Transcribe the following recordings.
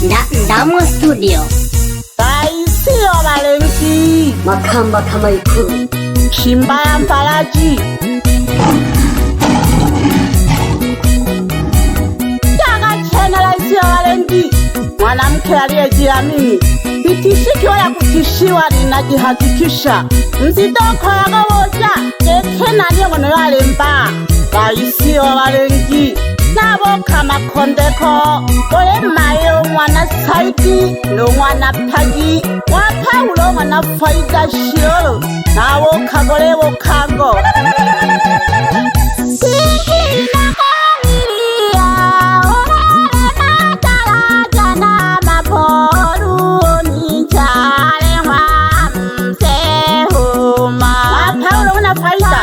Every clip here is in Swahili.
Ndamo Studio. Taisio Valenki Makamba kama Ikulu. Shimbaya Mpalaji Jaga chena Laisio Valenki, mwanamke aliyejiamini. Vitishiki wala kutishiwa ninajihakikisha. Mzidoko ya gawoja Gekena niyo ngono yale mba Laisio Valenki Nabo kama kondeko Ole mayo mwana saiti No mwana pagi Wapa ulo mwana faida shiolo Nabo kagole wo kago Siki na kamilia Orale matala jana maporu Ni chale wa msehuma Wapa ulo mwana faida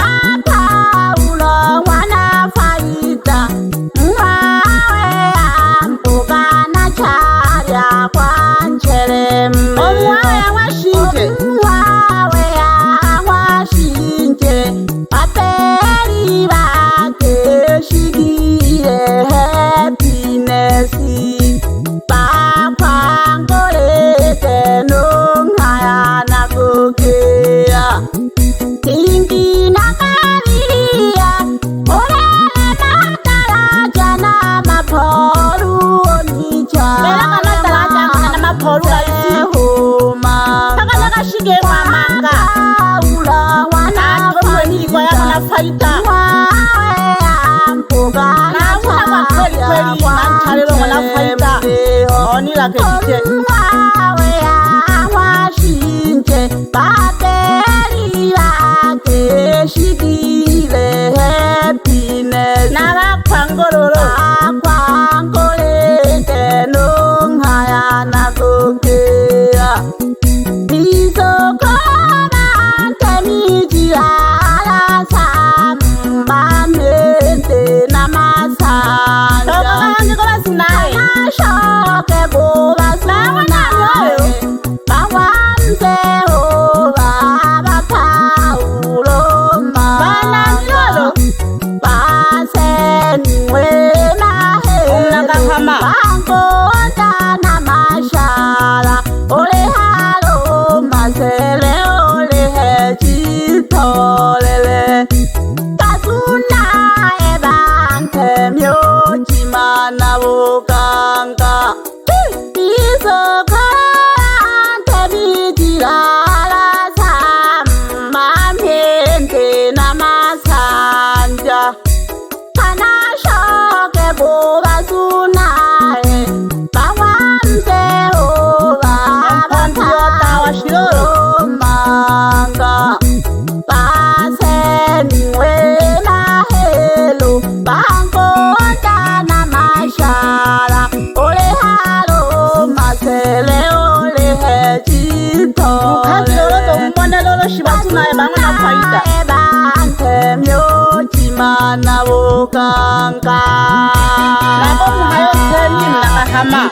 Nabo muhayo teni mnakahama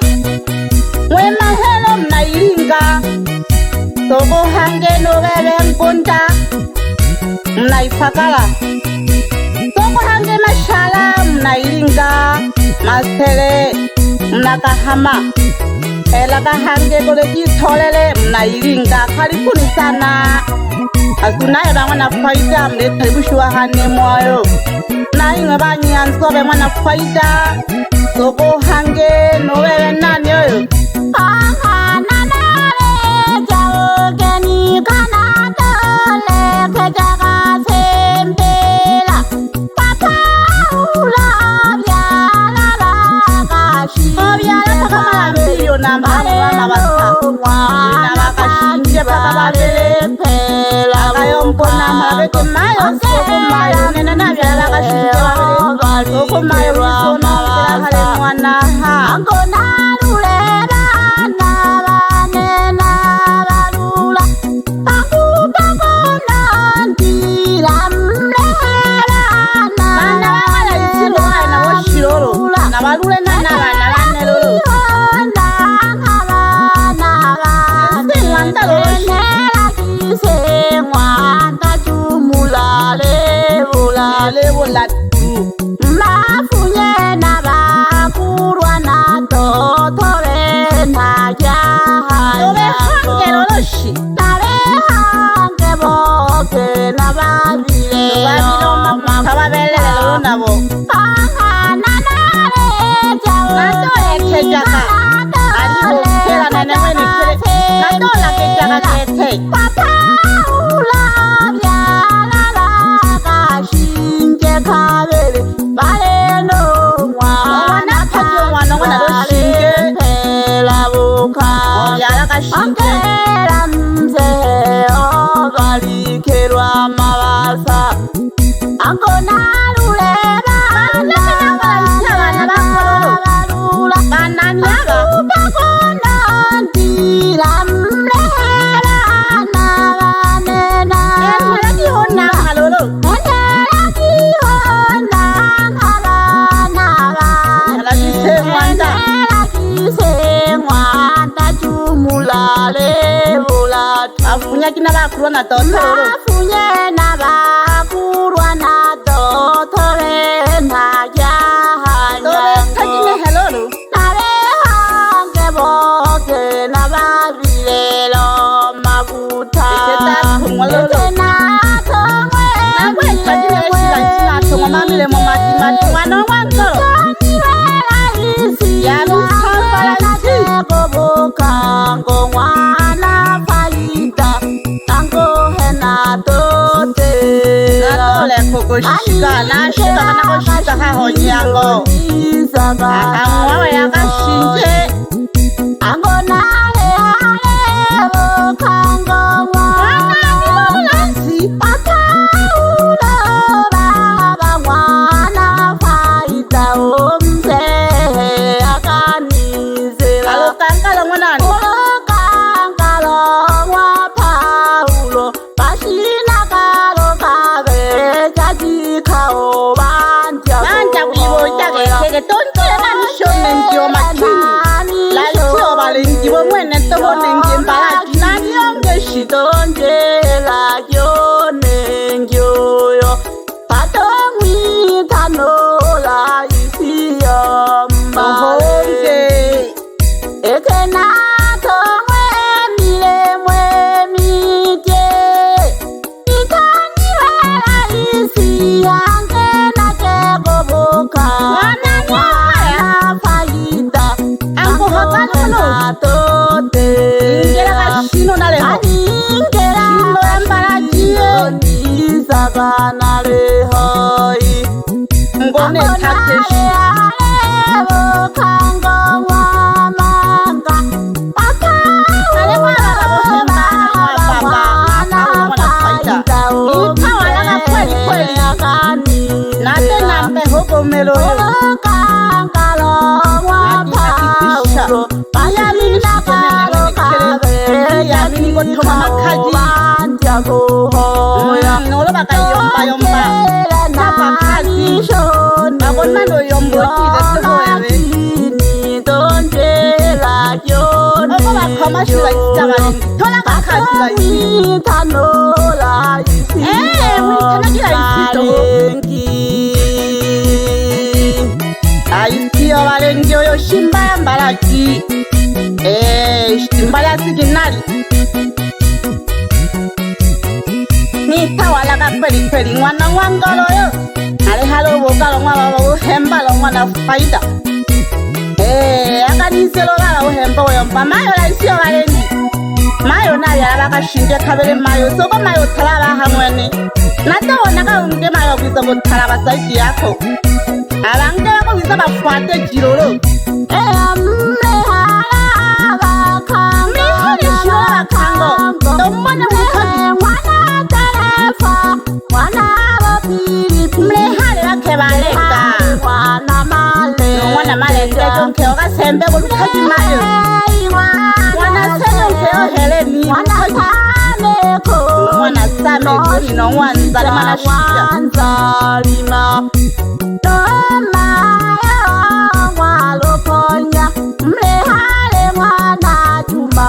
Mwema helo mnailinga Togo hange novele mpunta Mnaifakala Togo hange mashala mnailinga Masele mnakahama Elaka hange koleji tolele mnailinga Karibuni sana Asunaye ba mwana faida mletaribushwa hane mwayo Na inga banyi ansobe mwana faida Soko hange nowewe nani yoyo Aha nanare jaoge ni kanatole Kejaga sempela Papa ula vyala bakashi Vyala takamala mbiyo na mhamula basa Vyala bakashi nje baka babele pela Mpona mabeke mayo soko mayo nena na vyala kashinte wabele soko mayo wisono kila kale mwana ha Angona luleba na banena balula Pakupa kona ntila mleba na Mana wala isiru hai na washirolo Na balule na bana bane lolo Mafunye na bakurwa na to yabo nadolekejaga aliho kera nenewene kere nadolakejaga kete afunya kina bakurwa na dotoro afunya na bakurwa na dotore na yahanya takine hello nare hange boke na barilelo maguta teta kumololo na tongwe nabwe takine shila shila tongwa mamile mo mati mwana wangoro ya mukambala goboka ngwana kokoshika nashika kana koshika hahonyango akamwawe yakashinje angonale ale kango mwana akaula baba mwana faida omze akanizela alokangala mwanani alokangala mwa Paulo bashina banja wibojageeke tontile nanishonenjio makini lalio balenjibo mwene tohonenjie mbalati naniongeshi tonjela yonenjioyo patongwitanola isiyo mbale ekena tongwe milemwe mitye itanyiwela isiya ngone takeshi aisio valengio yo shimbaya mbalaki shimbaya siginali nitawalaga kwelikweli mwana wangoloyo alehalo bogalo mwababa uhembalo mwana faida akaniselo gala uhemba oyomba mayo laisio valengi mayo nayala bakashinje kabele mayo soko mayo talaba hamwene natawona kaunge mayo kwiza botalaba saidi yako abange bako kwiza bafwate jiroro mwana malenge jonke okasembe kulukaji mayo mwana sejonke oheleni mwana same kulino wanzale mana shija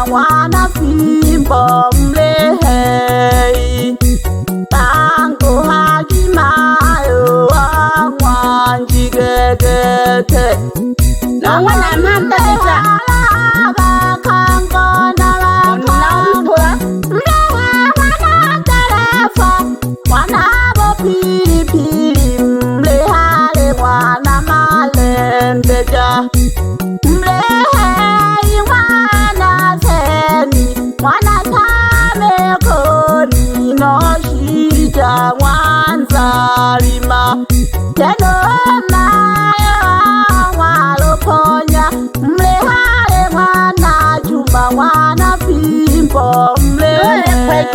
mwana fimbo mlehei tango hakimayo wanjigegete na mwana manda deja bakango na bakango mlehe mwana terefa mwana bo pili pili mleha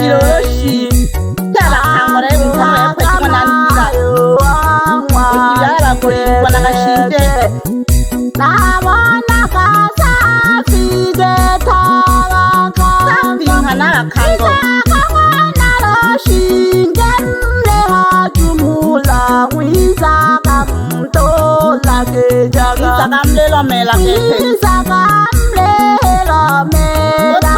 Kiloloshi Tabakangora Mutama Petmananza Yara Wanagashinde Nabona kasa fige tabaka Hana Kango Naroshinge Jumula Wiza Kamtola Kejaga Sagamlela Mela Wiza Kamlela Mela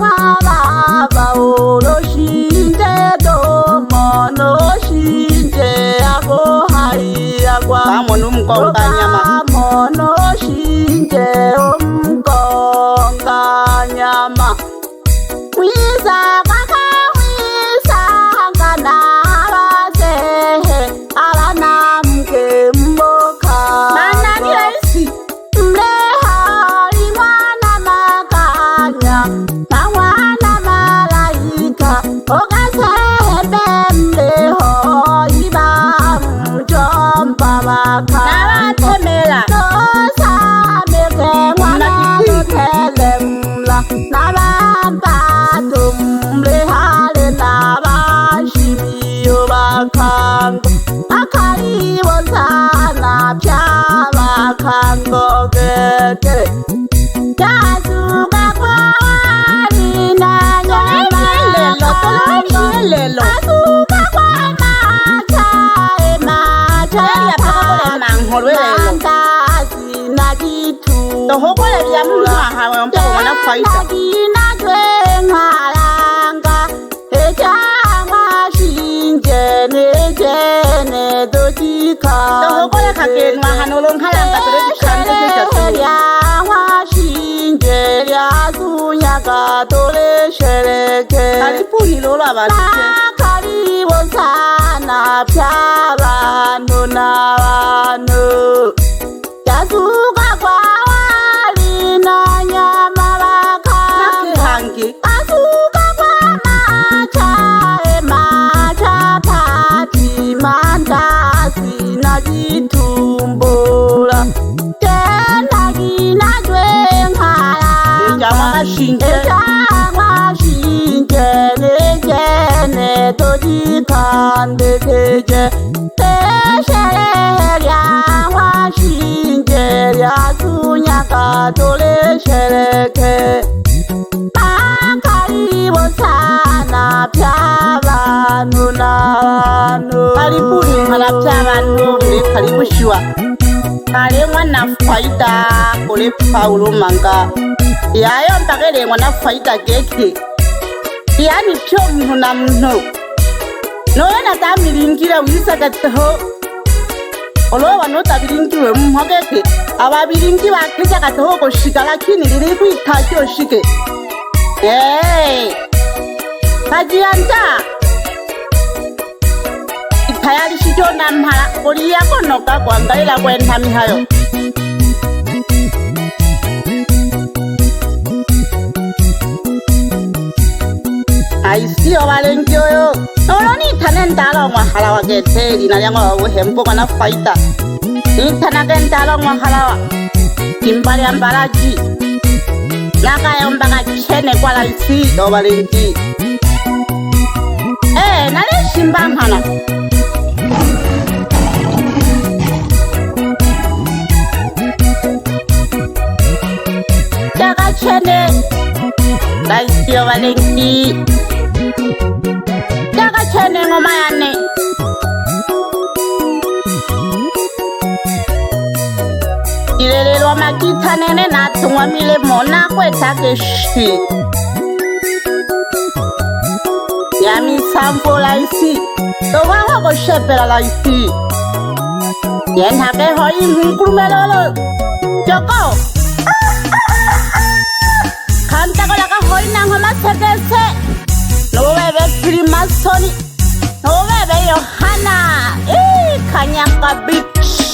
Baba Oroshinge Domono Shinge Ago Hai Agwa Amonu Mkonga Nyama Mono Shinge Mkonga Nyama Wiza Kaka Wiza Kana Abazehe Abana Mke Mboka Manani Raisi Mleha Imwana Makanya Mwana Malaika Okasehe Bemleho Iba Mjomba Maka Naratemela Nosa Meke Mwana Telemla Nababatumle Hale Nabashimiyo Bakango Akaribo Sana Pya Bakango Gete Jazuka Kwani Na Nyama Lelo Azuka Kwa Macha Macha Manghorwelo Mandazi Na Gitu The whole ya Muha Wana Fighter Nagina Gwengalanga Ejama Shinje Nejene Dojika The whole Kaken Mahanolong Halanga Yawa Shinje Yazunyaka Dole Shereke Kalipuni Lola Basike Karibo Sana Pyabano Nabano Yazuka Kwa Walina Nyama Bakanga Hangi Azuka Kwa Macha Pati Mandasi Na Jitumbula Tena Gina Jwenghara Jama Shinje Ejama Shinje Nejene Dojikande Keje Teshere Yawa Shinje Yazunyaka Dole Shereke Makaribo Sana Pyabanu Nabanu Kalipuni Malapyabano Kalibushiwa Kale mwana faida Kole Paulo Manga Yayo mpagele mwana faida geke Yani pyo mnu na mnu Noyena tamilingira wisa gataho Olowa nota bilingiwe mhogeke Ababilingi bakija gataho koshika lakini lili kuitaki oshike Kajianta Itayari shijona mhala Koli yako noka kwa ngalila kwenta mihayo Aisio walengi oyo Noloni tanendalo mwa halawa geteli na yango wehempo kana faita Nitanagentalo mwa halawa Kimbali ambalaji Naka yombaga chene kwa laisi o walengi nale shimbangana Daga chene Laisi o walengi Daga chene ngomayane Ilelelwa makita nene natungwa mile mona kweta keshi Yami sampo laisi Towa wako shepela laisi Yen hake hoi mkurumelolo Joko Kanta ko laka hoi nangwa masekese Nowebe primasoni Nowebe Yohana Kanyaka bitch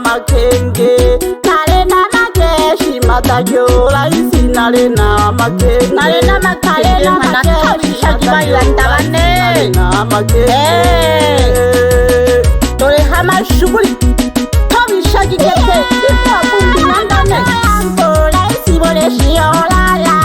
Makenge matagyo laisi nale na make nale na makale na matabisha jibayanda bane na make dore hama shughuli tabisha jigete ifa kumbi nandane ambo laisi bole shiolala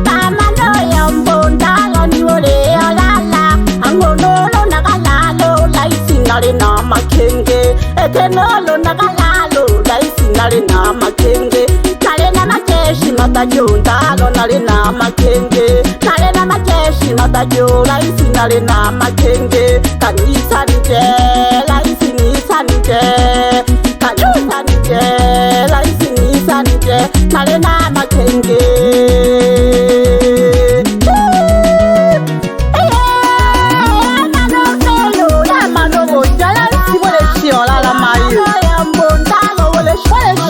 mama no yambo ndalo ni bole olala angono nagalalo laisi nale na makenge ekenolo nagalalo laisi nale na makenge nale na makeshi matagyo ndalo nale na makenge nale na makeshi matagyo laisi nale na makenge kanisa nje laisi nisa nje kanisa nje laisi nisa nje nale na makenge olala mayo yambo ndalo wole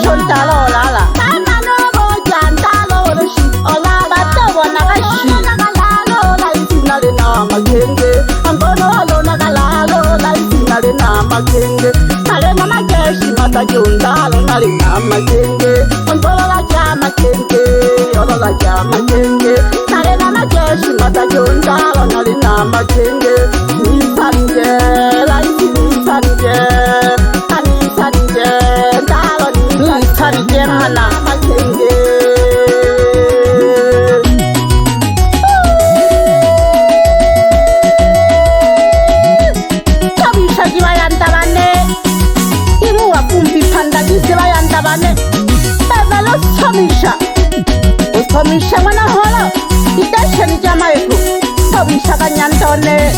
shontala olala mama no boja ndalo wole shi olala batabo nagashi nagalalo laisi nale na makenge angono lo nagalalo laisi nale na makenge nale na makeshi matagyo ndalo nale na makenge angono la ja makenge yolo la ja makenge nale na makeshi matagyo ndalo nale na makenge nisanje laisi nisanje anisanje ndalo nisanje mana makenge tabisha jibayanda bane imu wakumbi pandagise bayanda bane bevelo somisha mwana holo idasheni jamayeku tabisha kanyantone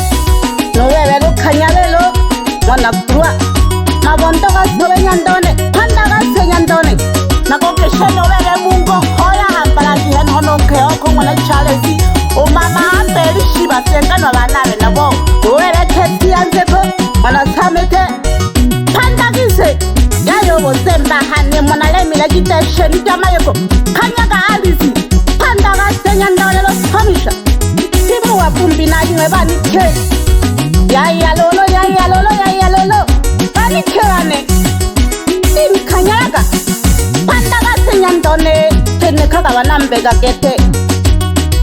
nowevelo kanyalelo mwana kurwa mabondo gasobe nyandone panda gase nyandone nakokesheno vele mungo hoya hambalagihen honokeoko mwana chalesi umama ambeli shiba senganwa banave nabo nowele kesi yanzeko mwana samete panda gise yayobo sembahane mwana lemile jitesheni jamayeko kanyaga alisi panda gase nyandone lo somisha timu wapumbi najiwe banike yayalolo banikirane imikanyaraga pandagase nyandone tenekaga banambega gete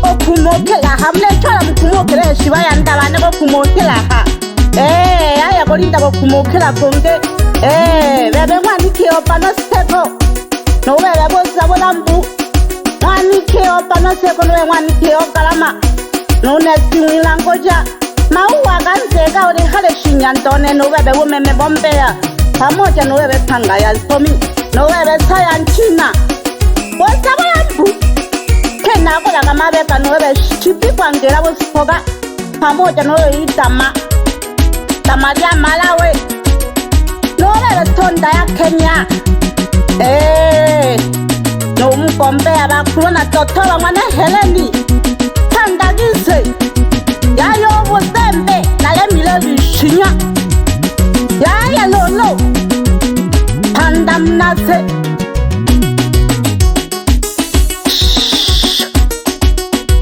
okumokela hamle chola mukumokela shibayanda bane bokumokela ha aya bolinda bokumokela konge bebe mwanikio pano seko no bebe boza bolambu mwanikio pano seko no mwanikio kalama no nesimwila ngoja mauwa ganzeka uri hale shinyandone nowebe wumeme bombea pamoja nowebe panga ya somi nowebe saya nchina wosabo yambu kena kola kama beka nowebe chipi kwangela wosipoga pamoja nowebe idama tamaria Malawi nowebe tonda ya Kenya no mkombea bakulona totoba mwana Heleni pandagise yayo bozembe nalemile bishinya yaya lolo panda mnase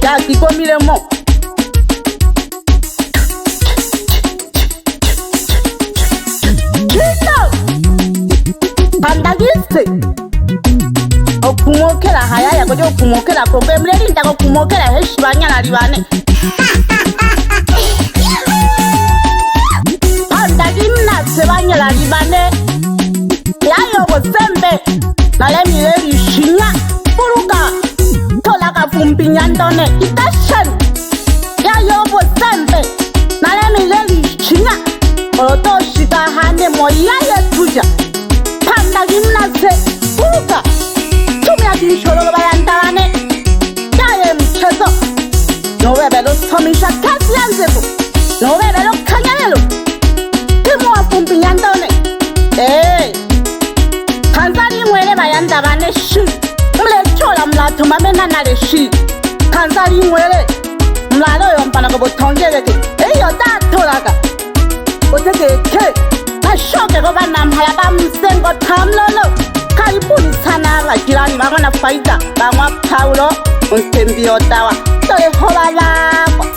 yakikomilemo pandagise okumokela hayaya koje okumokela kobe mlelinda okumokela heshibanyana libane sebanyela libane yayo bozembe nalemile bishinya buruka tolaka fumbi nyandone itashan yayo bozembe nalemile bishinya otoshika hane moyaye tuja panda gimnase buruka tumya bisholo bayandane yaye mchezo nowebelo somisha kasi yanzeku nowebelo kanyalelo kumbi nyandone kanzali mwele bayanda bane shi mle chola mlato mamena nale shi kanzali mwele mlalo yompana ko botongeleke eyo datolaga oteke ke bashoke ko banamhala bamsengo thamlolo karibuni sana bajirani bangona faida bangwa Paulo untembi otawa tole hola la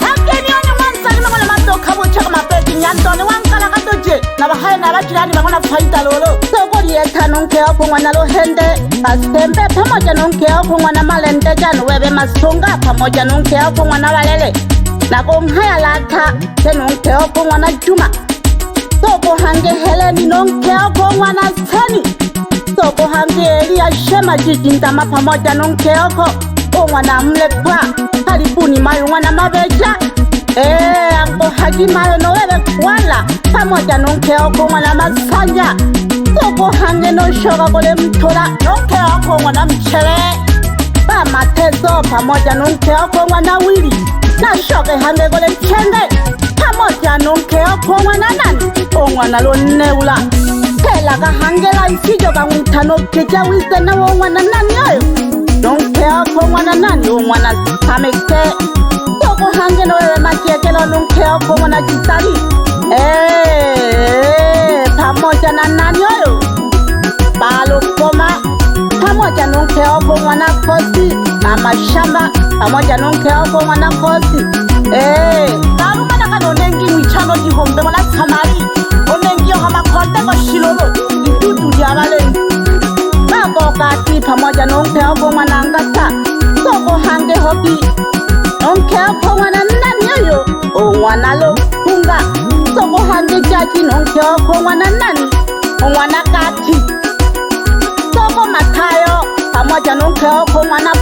sakeni oni wansali ngona madoka bochaka mapeti nyandone wanka Kala katoje na bahaya na bajirani bangona faida lolo. Soko lieta nonke wako mwana lohende. Pasembe pamoja nonke wako mwana malende janu webe masonga pamoja nonke wako mwana walele. Na kumhaya lata te nonke wako mwana juma. Soko hange Heleni nonke wako mwana sani. Soko hange Elia shema jijindama pamoja nonke wako mwana mlepwa. Karibuni mayu mwana mabeja. Ango haji mayo no webe wala pamoja nonke wako mwana masanja. Soko hange no shoga kole mtola nonke wako mwana mchele. Ba matezo pamoja nonke wako mwana wili. Na shoge hange kole mchende pamoja nonke wako mwana nani mwana lo neula. Kela ka hange la nsijo ka mwitano keja wise na mwana nani ayo. Nonke wako mwana nani mwana sameke. Soko hange no wewe makiekelo nonke wako mwana jisari. Pamoja na nani oyo Balo koma pamoja nonke wako mwana kosi na mashamba pamoja nonke wako mwana kosi. Balo mana kano nengi mwichano jihombe mwana samari. Onengi yo hama konde ko shilolo idudu diabale. Bako kati pamoja nonke wako mwana ngata. Soko hange hobi nonke wako mwana nani oyo mwana lo kunga. Soko hange jaji nonke wako mwana nani mwana kati. Soko matayo pamoja nonke wako mwana